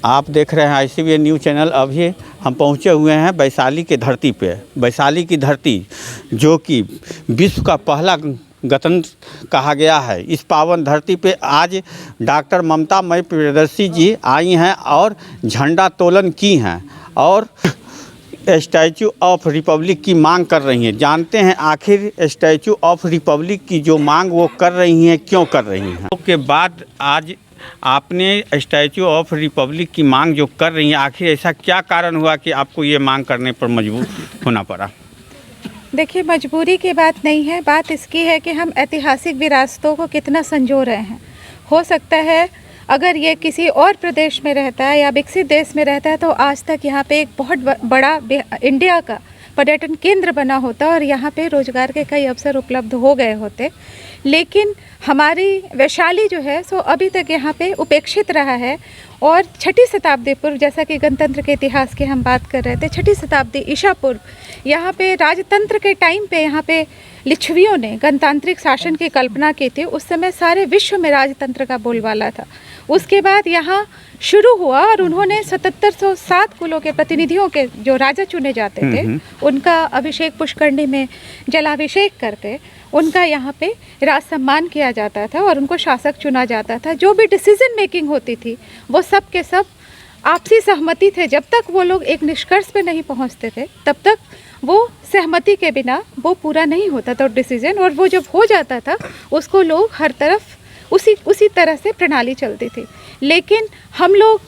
आप देख रहे हैं ICVN न्यूज़ चैनल। अभी हम पहुंचे हुए हैं वैशाली की धरती पे। वैशाली की धरती जो कि विश्व का पहला गणतंत्र कहा गया है। इस पावन धरती पे आज डॉक्टर ममता मई प्रियदर्शी जी आई हैं और झंडा तोलन की हैं और स्टैचू ऑफ रिपब्लिक की मांग कर रही हैं। जानते हैं आखिर स्टैचू ऑफ रिपब्लिक की जो मांग वो कर रही हैं क्यों कर रही हैं। उसके बाद आज आपने स्टैचू ऑफ रिपब्लिक की मांग जो कर रही हैं, आखिर ऐसा क्या कारण हुआ कि आपको ये मांग करने पर मजबूर होना पड़ा? देखिए, मजबूरी की बात नहीं है, बात इसकी है कि हम ऐतिहासिक विरासतों को कितना संजो रहे हैं। हो सकता है अगर ये किसी और प्रदेश में रहता है या विकसित देश में रहता है तो आज तक यहाँ पे एक बहुत बड़ा इंडिया का पर्यटन केंद्र बना होता और यहाँ पे रोजगार के कई अवसर उपलब्ध हो गए होते। लेकिन हमारी वैशाली जो है सो अभी तक यहाँ पे उपेक्षित रहा है। और 6ठी शताब्दी पूर्व, जैसा कि गणतंत्र के इतिहास की हम बात कर रहे थे, 6ठी शताब्दी ईसा पूर्व यहाँ पे राजतंत्र के टाइम पे यहाँ पे लिच्छवियों ने गणतांत्रिक शासन की कल्पना की थी। उस समय सारे विश्व में राजतंत्र का बोलबाला था। उसके बाद यहाँ शुरू हुआ और उन्होंने 7707 कुलों के प्रतिनिधियों के जो राजा चुने जाते थे उनका अभिषेक पुष्करणी में जलाभिषेक करके उनका यहाँ पे राज सम्मान किया जाता था और उनको शासक चुना जाता था। जो भी डिसीजन मेकिंग होती थी वो सब के सब आपसी सहमति थे। जब तक वो लोग एक निष्कर्ष पे नहीं पहुँचते थे तब तक वो सहमति के बिना वो पूरा नहीं होता था डिसीजन। और वो जब हो जाता था उसको लोग हर तरफ उसी तरह से प्रणाली चलती थी। लेकिन हम लोग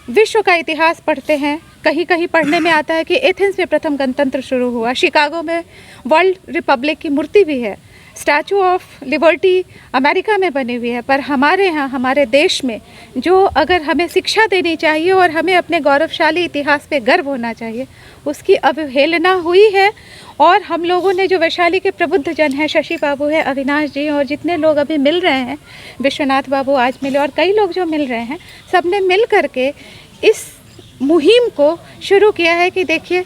विश्व का इतिहास पढ़ते हैं, कहीं कहीं पढ़ने में आता है कि एथेंस में प्रथम गणतंत्र शुरू हुआ, शिकागो में वर्ल्ड रिपब्लिक की मूर्ति भी है, स्टैचू ऑफ लिबर्टी अमेरिका में बनी हुई है। पर हमारे यहाँ हमारे देश में जो अगर हमें शिक्षा देनी चाहिए और हमें अपने गौरवशाली इतिहास पे गर्व होना चाहिए उसकी अवहेलना हुई है। और हम लोगों ने जो वैशाली के प्रबुद्ध जन हैं, शशि बाबू है, अविनाश जी और जितने लोग अभी मिल रहे हैं, विश्वनाथ बाबू आज मिले और कई लोग जो मिल रहे हैं, सब ने मिल करके इस मुहिम को शुरू किया है कि देखिए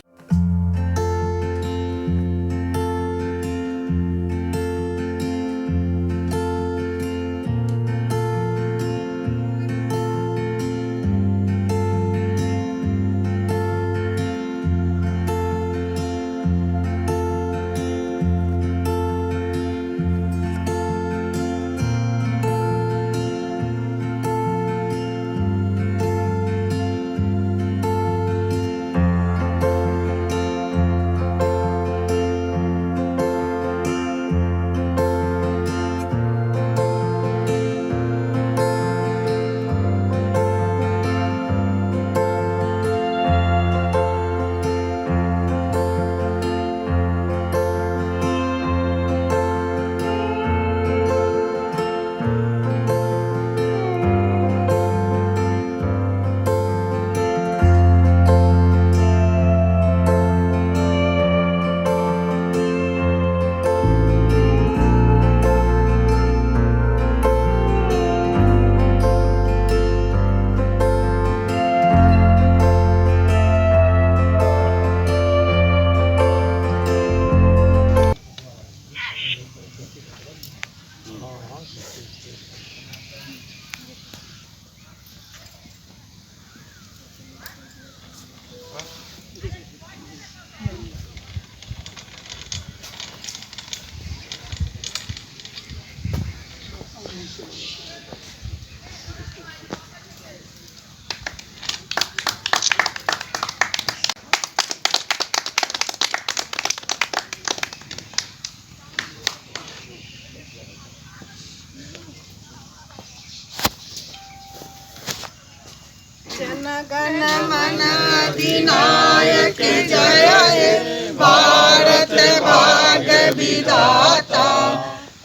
जनगण मन अधिनायक जय हे भारत भाग्य विधाता।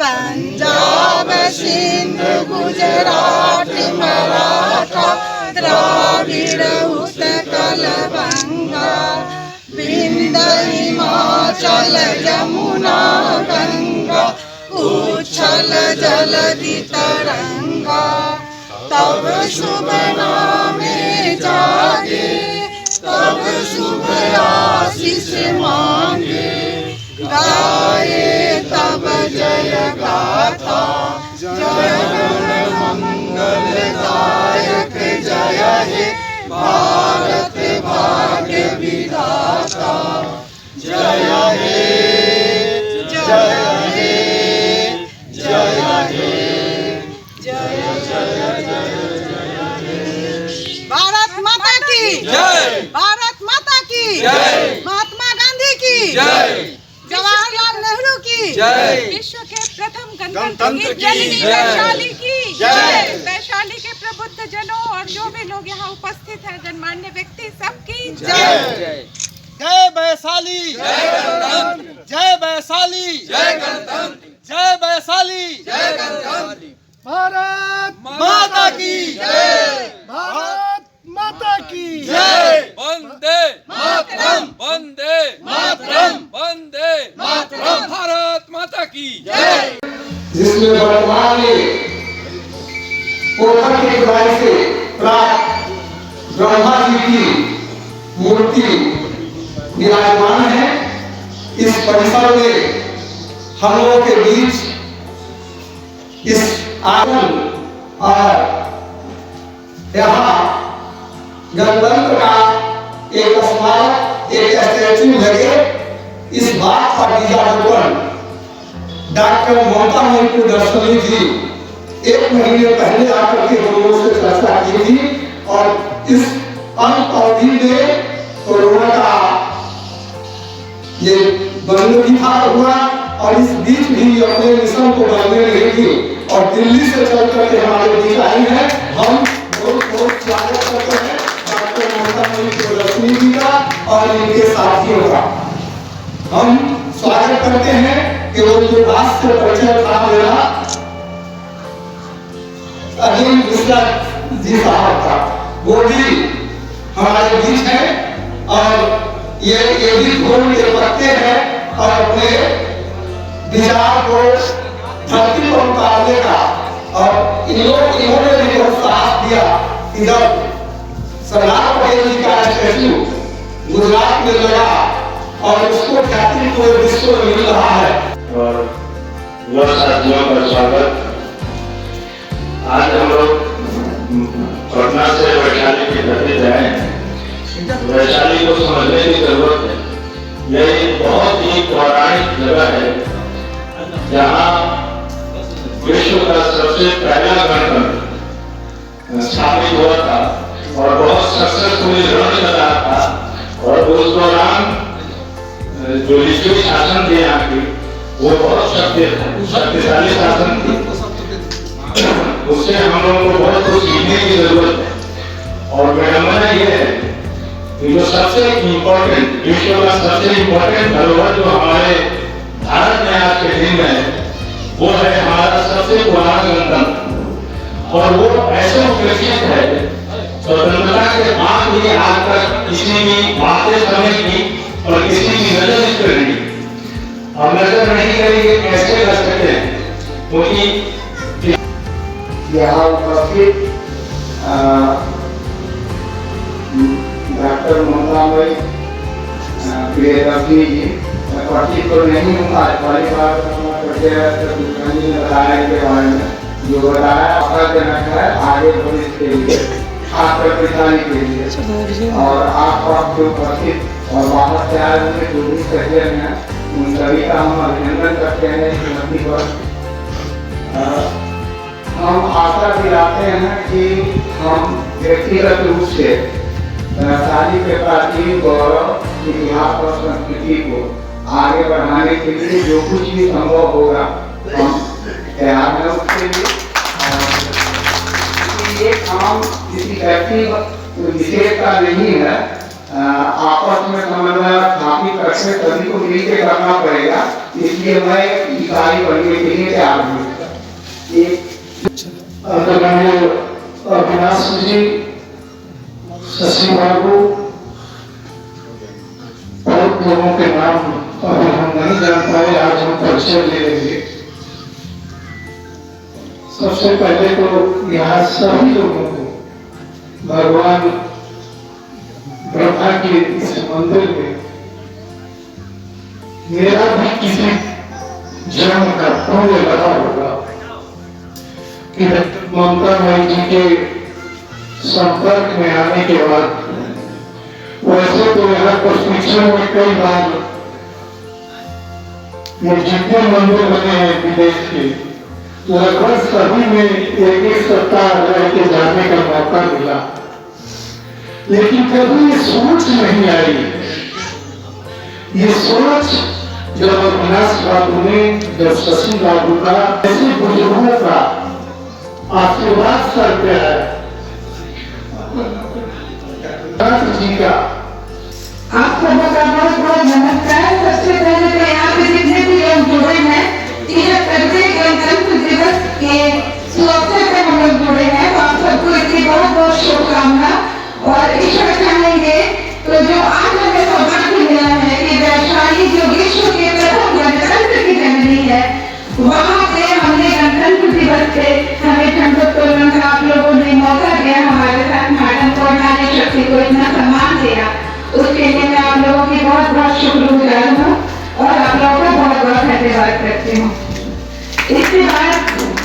पंजाब सिंध गुजरात मराठा द्राविड़ उत्कल बंगा। विंध्य हिमाचल यमुना गंगा उच्छल जलधि तरंगा। तब शुभ नामे जागे तब शुभ आशीष मांगे। गाए तब जय गाथा जय मंगल दायक जय हे भारत भाग्य विधाता। जय हे जय हे जय हे जय जय जय जय। भारत माता की जय, भारत माता की जय, महात्मा गांधी की जय, जवाहरलाल नेहरू की जय, विश्व के प्रथम गणतंत्र की जननी जय। वैशाली की जय। वैशाली के प्रबुद्ध जनों और जो भी लोग यहाँ उपस्थित हैं, गणमान्य व्यक्ति, सबकी जय। जय वैशाली जय गणतंत्र, जय वैशाली जय गणतंत्र, जय वैशाली जय गणतंत्र। भारत माता की जय, भारत माता की जय। वंदे मातरम, वंदे मातरम, वंदे मातरम। भारत माता की जय। जिसमें वर्तमान में पोखर की खुदाई से प्राप्त ब्रह्मा जी की मूर्ति विराजमान है। इस परिसर में हम लोगों के बीच इस आंगन और यहाँ गणतंत्र का एक स्मारक, एक स्टैचू लगे। इस बात का बीजारोपण डॉक्टर ममता प्रियदर्शनी जी 1 महीने पहले आकर के हम लोगों से चर्चा की थी और इस अंत अवधि में कोरोना का ये बंद भी था हुआ और इस बीच भी अपने मिशन को बनने नहीं थी और दिल्ली से चल करके हमारे बीच आई है। हम बहुत बहुत स्वागत करते हैं डॉक्टर ममता प्रियदर्शनी जी का और इनके साथियों का। हम स्वागत करते हैं कि वो जो बात से परिचय था मेरा अनिल मिश्रा जी साहब का, वो भी हमारे बीच है और ये भी धूम के पत्ते हैं और अपने विचार को धरती पर उतारने का और इन्होंने भी बहुत साथ दिया। इधर सरदार पटेल जी का स्टैचू गुजरात में लगा और उसको ख्याति पूरे विश्व में मिल रहा है। और युवा साथियों का स्वागत। आज हम लोग पटना से वैशाली की धरती जाए। वैशाली को समझने की जरूरत है। यह एक बहुत ही पौराणिक जगह है जहाँ विश्व का सबसे पहला गणतंत्र स्थापित हुआ था और बहुत सक्सेसफुली रन कर रहा था और उस दौरान जो लिखित शासन थे यहाँ की वो बहुत शक्तिशाली शासन थी। उससे हम लोगों को बहुत कुछ सीखने की जरूरत है और विडंबना ये है कि जो सबसे इम्पोर्टेंट विश्व का सबसे इम्पोर्टेंट धरोहर जो हमारे भारत में आज के दिन में वो है हमारा सबसे पुराना गणतंत्र और वो ऐसे विकसित है स्वतंत्रता के बाद भी आज तक किसी भी बातें समय की और किसी की नजर इस पर नहीं और नजर नहीं करेंगे कैसे कर सकते हैं क्योंकि यहाँ उपस्थित डॉक्टर ममता प्रियदर्शनी जी उपस्थित तो नहीं हूँ। आज पहली बार ने बताया के बारे में जो बताया आशाजनक है आगे भविष्य के लिए, खासकर किसानी के लिए। और आप जो उपस्थित और बाहर से आए हुए जो भी सज्जन हैं उन सभी का हम अभिनंदन करते हैं इस नदी पर। हम आशा दिलाते हैं कि हम व्यक्तिगत रूप से वैशाली के प्राचीन गौरव इतिहास और संस्कृति को आगे बढ़ाने के लिए जो कुछ भी संभव होगा हम तैयार हैं उसके लिए। ये काम किसी व्यक्ति विशेष का नहीं है, आपस में समन्वय स्थापित करके सभी को मिलकर करना पड़ेगा। इसलिए मैं इकाई बनने के लिए तैयार हूँ। अविनाश जी, शशि बाबू, बहुत लोगों के नाम अभी हम नहीं जान पाए, आज हम परिचय ले लेंगे। सबसे पहले तो यहाँ सभी लोगों को भगवान ब्रह्मा के इस मंदिर में मेरा भी किसी जन्म का पुण्य लगा होगा कि ममता भाई जी के संपर्क में आने के बाद वैसे तो यहाँ प्रशिक्षण में कई बार ये जितने मंदिर बने हैं विदेश के लगभग सभी में एक सप्ताह रह के जाने का मौका मिला, लेकिन कभी ये सोच नहीं आई। ये सोच जब अविनाश बाबू ने, जब शशि बाबू का, ऐसे बुजुर्गों का आशीर्वाद सर पे है, जी का आप सबों का बहुत बहुत नमस्कार। सबसे पहले तो यहाँ पे जितने भी लोग जुड़े हैं, यह प्रत्येक गणतंत्र दिवस के सुअवसर पर हम लोग जुड़े हैं, तो आप सबको इसकी बहुत बहुत शुभकामना। और ईश्वर चाहेंगे तो जो आज हमें सौभाग्य मिला है कि वैशाली जो विश्व के प्रथम गणतंत्र की जननी है, वहाँ पे हमने गणतंत्र दिवस पे हमें झंडोत्तोलन का आप लोगों ने मौका दिया, हमारे साथ मैडम को और नारी शक्ति को इतना सम्मान दिया, उसके लिए मैं आप लोगों की बहुत बहुत शुक्रगुजार हूँ और आप लोगों का बहुत बहुत धन्यवाद करती हूँ। इसके बाद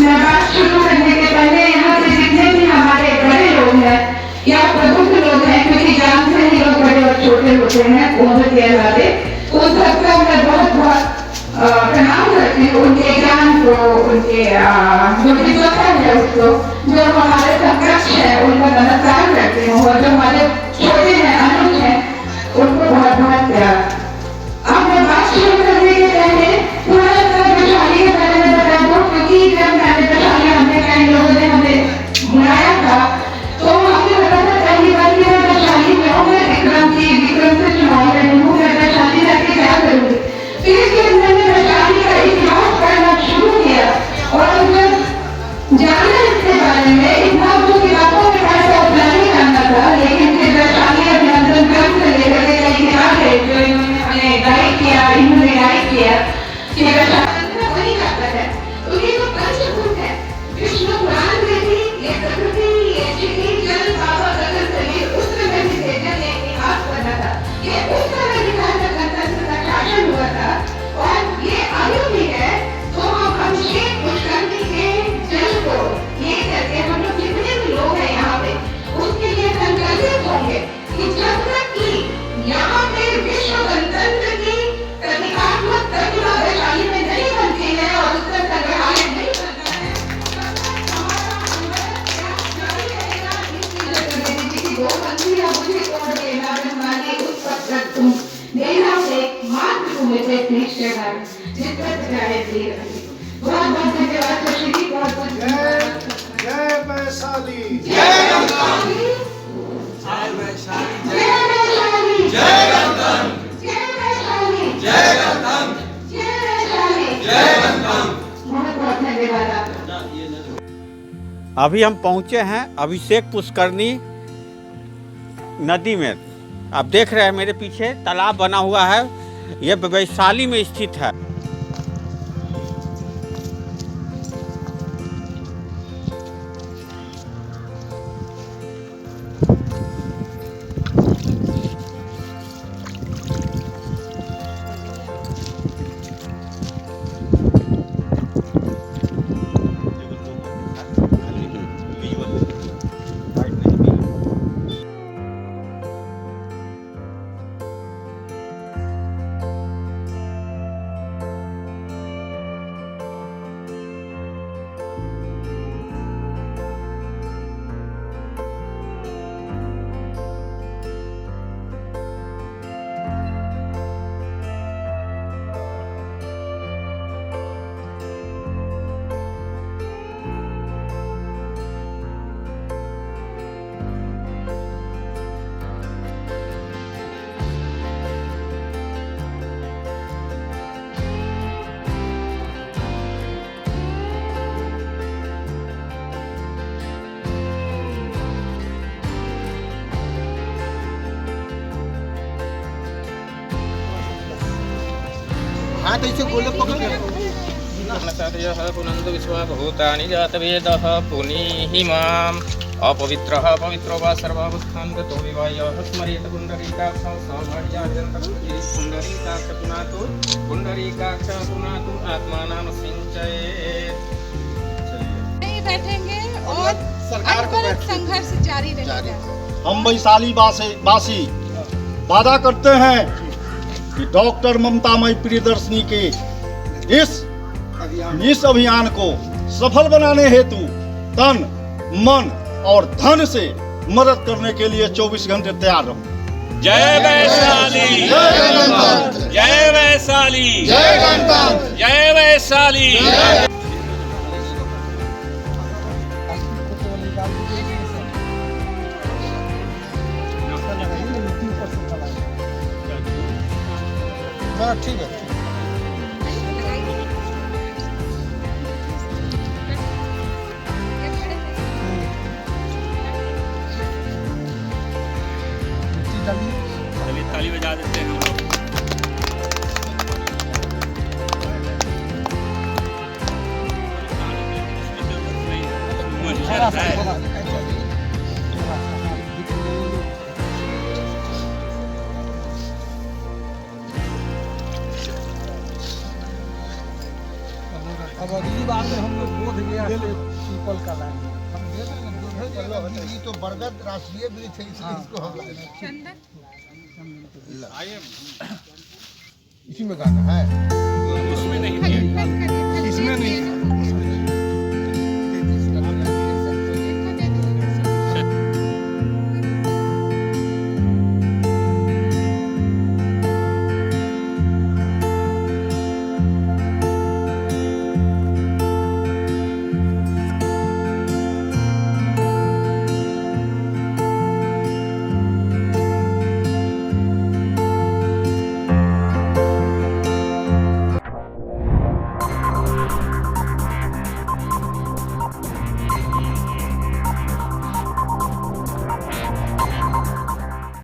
मैं बात शुरू करने के पहले यहाँ पे जितने भी हमारे बड़े लोग हैं या प्रबुद्ध लोग हैं, क्योंकि जानते ही लोग बड़े और छोटे होते हैं उम्र के अलावे, उन सबका मैं बहुत बहुत प्रणाम करती हूँ, उनके ज्ञान को, उनके जो विद्वता है उसको, जो हमारे समकक्ष है उनका नमस्कार करती हूँ, और जो हमारे छोटे हैं अनुज हैं उनको बहुत बहुत प्यार। अब मैं बात शुरू करने के पहले थोड़ा सा वैशाली के बारे में बता दूं, क्योंकि जब मैंने वैशाली हमने कई लोगों ने हमें बुलाया था तो हमें पता था पहली बार कि मैं वैशाली में हूँ, मैं विक्रम से चुनाव लड़ी हूँ, मैं वैशाली जाके क्या करूँगी। फिर मैंने वैशाली का इतिहास पढ़ना शुरू किया और जब जाना इसके बारे में इतना जो किताबों में पढ़ा था उतना नहीं जानना था, लेकिन फिर वैशाली अभिनंदन क्रम से लेकर के कई किताब है जो इन्होंने हमें गाइड किया कि वैशाली वही जाता है। तो ये जो पंचभूत है, विष्णु पुराण में भी ये प्रकृति, ये चिति, जल, बाबा, गगन, शरीर, उस समय भी भेजन ने इतिहास पढ़ा था। ये उस समय भी गणतंत्र का शासन हुआ था और ये अभी भी है। तो हम अभिषेक पुष्करनी के जल को ये करके हम लोग जितने भी लोग हैं यहाँ पे उसके लिए संकल्पित होंगे कि जब तक कि यहाँ पे विश्व गणतंत्र की प्रतीकात्मक प्रतिमा वैशाली में नहीं बनती है और उसका संग्रहालय नहीं बनता है, दो मंत्री मुझे तोड़ देना हमारी उस पद तक तुम देना से मात्र तुम्हें से निश्चय है जिस पर जाए दे रही। बहुत बहुत धन्यवाद शशि जी, बहुत बहुत धन्यवाद। जय वैशाली, जय गणतंत्र, जय वैशाली, जय वैशाली, जय गणतंत्र, जय वैशाली, जय गणतंत्र, जय वैशाली, जय गणतंत्र। बहुत बहुत धन्यवाद आपका। अभी हम पहुँचे हैं अभिषेक पुष्करनी नदी में। आप देख रहे हैं मेरे पीछे तालाब बना हुआ है, यह वैशाली में स्थित है। हाथ ऐसे गोले पकड़ के पुनंद विश्वभूतानि जातवेदः पुनीहिमाम् अपवित्रः पवित्रो वा सर्वावस्थान् गतो विवायः स्मरेत पुण्डरीकाक्षं पुण्डरीकाक्ष पुनातु आत्मानं सिंचयेत्। नहीं बैठेंगे और अनवरत संघर्ष जारी रहेगा। हम वैशाली वासी वादा करते हैं कि डॉक्टर ममता मई प्रियदर्शनी के इस अभियान को सफल बनाने हेतु तन मन और धन से मदद करने के लिए 24 घंटे तैयार रहूं। जय वैशाली, जय वैशाली, जय वैशाली। ठीक है। चलिए ताली बजा देते हैं हम लोग। अब अगली बार में हम लोग बोध गया पीपल का लाएंगे। ये तो बरगद राष्ट्रीय वृक्ष है, इसलिए इसको हम लाएंगे। इसी में गाना है। उसमें नहीं